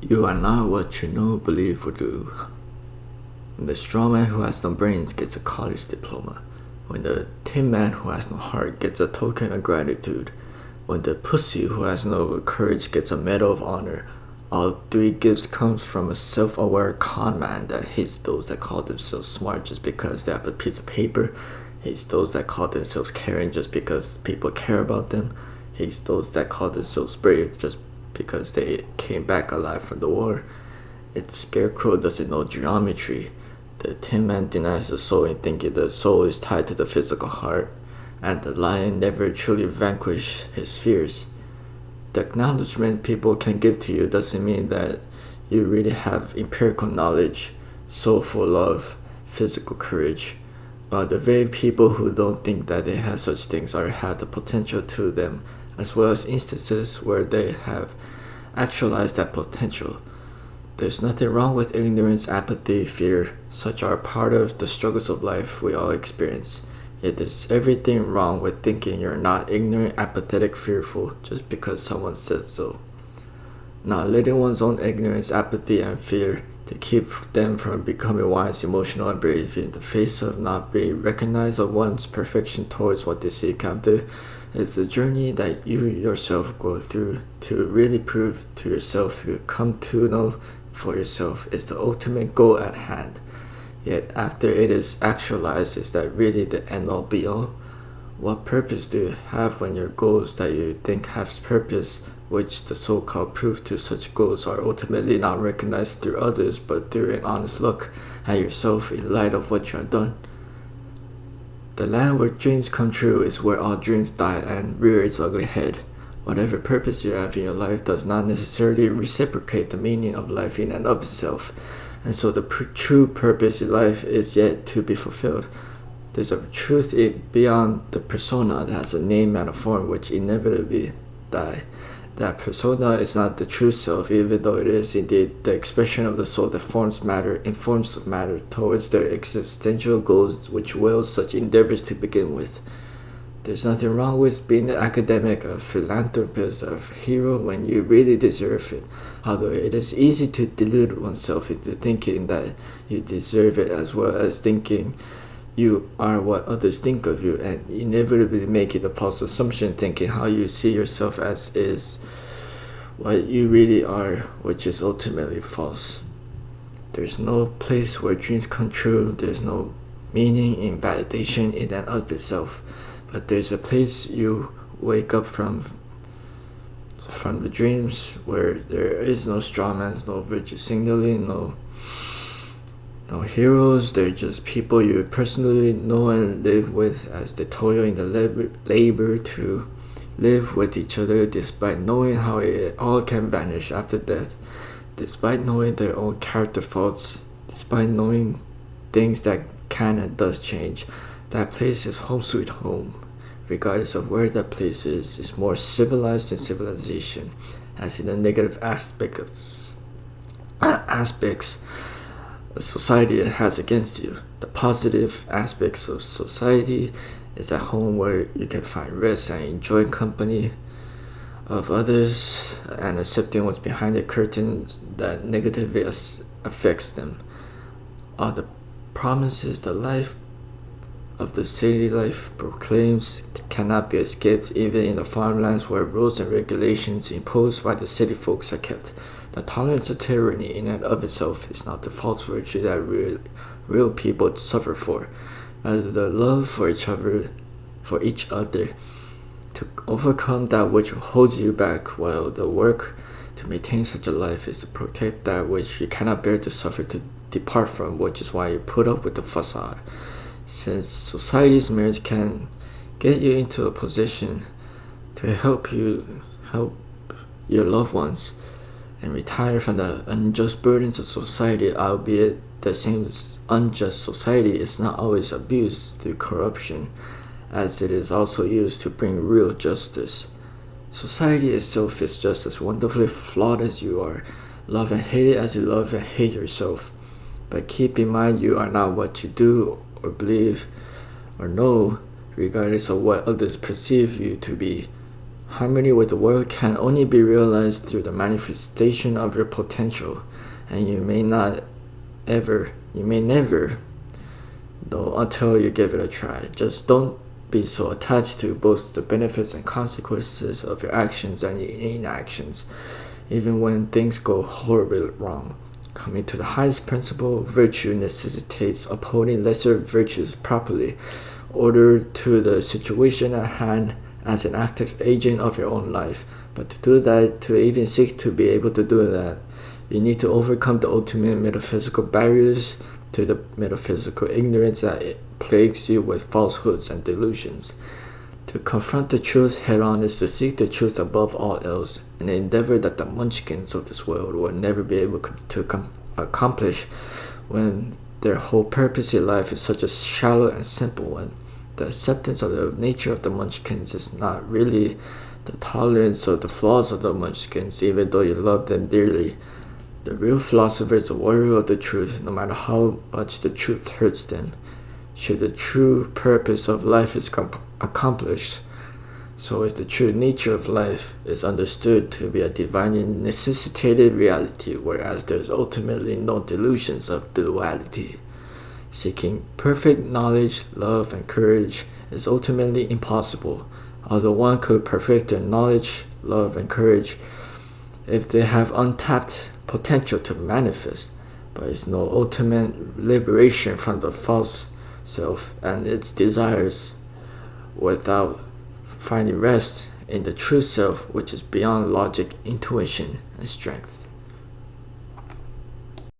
You are not what you know, believe, or do. When the strong man who has no brains gets a college diploma. When the tin man who has no heart gets a token of gratitude. When the pussy who has no courage gets a medal of honor. All three gifts comes from a self-aware con man that hates those that call themselves smart just because they have a piece of paper, hates those that call themselves caring just because people care about them, hates those that call themselves brave just because they came back alive from the war. If the scarecrow doesn't know geometry, the tin man denies the soul in thinking the soul is tied to the physical heart, and the lion never truly vanquished his fears. The acknowledgement people can give to you doesn't mean that you really have empirical knowledge, soulful love, physical courage. While the very people who don't think that they have such things or have the potential to them, as well as instances where they have actualized that potential. There's nothing wrong with ignorance, apathy, fear. Such are part of the struggles of life we all experience. Yet there's everything wrong with thinking you're not ignorant, apathetic, fearful just because someone says so. Not letting one's own ignorance, apathy, and fear to keep them from becoming wise, emotional, and brave in the face of not being recognized of one's perfection towards what they seek after is the journey that you yourself go through to really prove to yourself, to come to know for yourself is the ultimate goal at hand. Yet after it is actualized, is that really the end all be all? What purpose do you have when your goals that you think have purpose, which the so-called proof to such goals are ultimately not recognized through others but through an honest look at yourself in light of what you have done? The land where dreams come true is where all dreams die and rear its ugly head. Whatever purpose you have in your life does not necessarily reciprocate the meaning of life in and of itself, and so the true purpose in life is yet to be fulfilled. There's a truth beyond the persona that has a name and a form which inevitably die. That persona is not the true self, even though it is indeed the expression of the soul that informs matter towards their existential goals which wills such endeavors to begin with. There's nothing wrong with being an academic, a philanthropist, a hero when you really deserve it, although it is easy to delude oneself into thinking that you deserve it as well as thinking you are what others think of you, and inevitably make it a false assumption thinking how you see yourself as is what you really are, which is ultimately false. There's no place where dreams come true, there's no meaning in validation in and of itself. But there's a place you wake up from the dreams where there is no strawmans, no virtue signaling, no heroes. They're just people you personally know and live with as they toil in the labor to live with each other despite knowing how it all can vanish after death, despite knowing their own character faults, despite knowing things that can and does change. That place is home sweet home. Regardless of where that place is more civilized than civilization, as in the negative aspects of society it has against you. The positive aspects of society is at home where you can find rest and enjoy company of others and accepting what's behind the curtain that negatively affects them. All the promises the life of the city life proclaims cannot be escaped even in the farmlands where rules and regulations imposed by the city folks are kept. The tolerance of tyranny in and of itself is not the false virtue that real people suffer for, rather the love for each other to overcome that which holds you back, while the work to maintain such a life is to protect that which you cannot bear to suffer to depart from, which is why you put up with the facade. Since society's merits can get you into a position to help your loved ones and retire from the unjust burdens of society, albeit the same unjust society is not always abused through corruption, as it is also used to bring real justice. Society itself is just as wonderfully flawed as you are. Love and hate it as you love and hate yourself. But keep in mind you are not what you do or believe or know, regardless of what others perceive you to be. Harmony with the world can only be realized through the manifestation of your potential, and you may never, though, until you give it a try. Just don't be so attached to both the benefits and consequences of your actions and your inactions, even when things go horribly wrong. Coming to the highest principle, virtue necessitates upholding lesser virtues properly, ordered to the situation at hand as an active agent of your own life. But to do that, to even seek to be able to do that, you need to overcome the ultimate metaphysical barriers to the metaphysical ignorance that plagues you with falsehoods and delusions. To confront the truth head-on is to seek the truth above all else, an endeavor that the munchkins of this world will never be able to accomplish when their whole purpose in life is such a shallow and simple one. The acceptance of the nature of the munchkins is not really the tolerance of the flaws of the munchkins, even though you love them dearly. The real philosopher is a warrior of the truth, no matter how much the truth hurts them. Should the true purpose of life is accomplished, so is the true nature of life is understood to be a divinely necessitated reality, whereas there is ultimately no delusions of duality. Seeking perfect knowledge, love, and courage is ultimately impossible, although one could perfect their knowledge, love, and courage if they have untapped potential to manifest, but is no ultimate liberation from the false self and its desires without finding rest in the true self, which is beyond logic, intuition, and strength.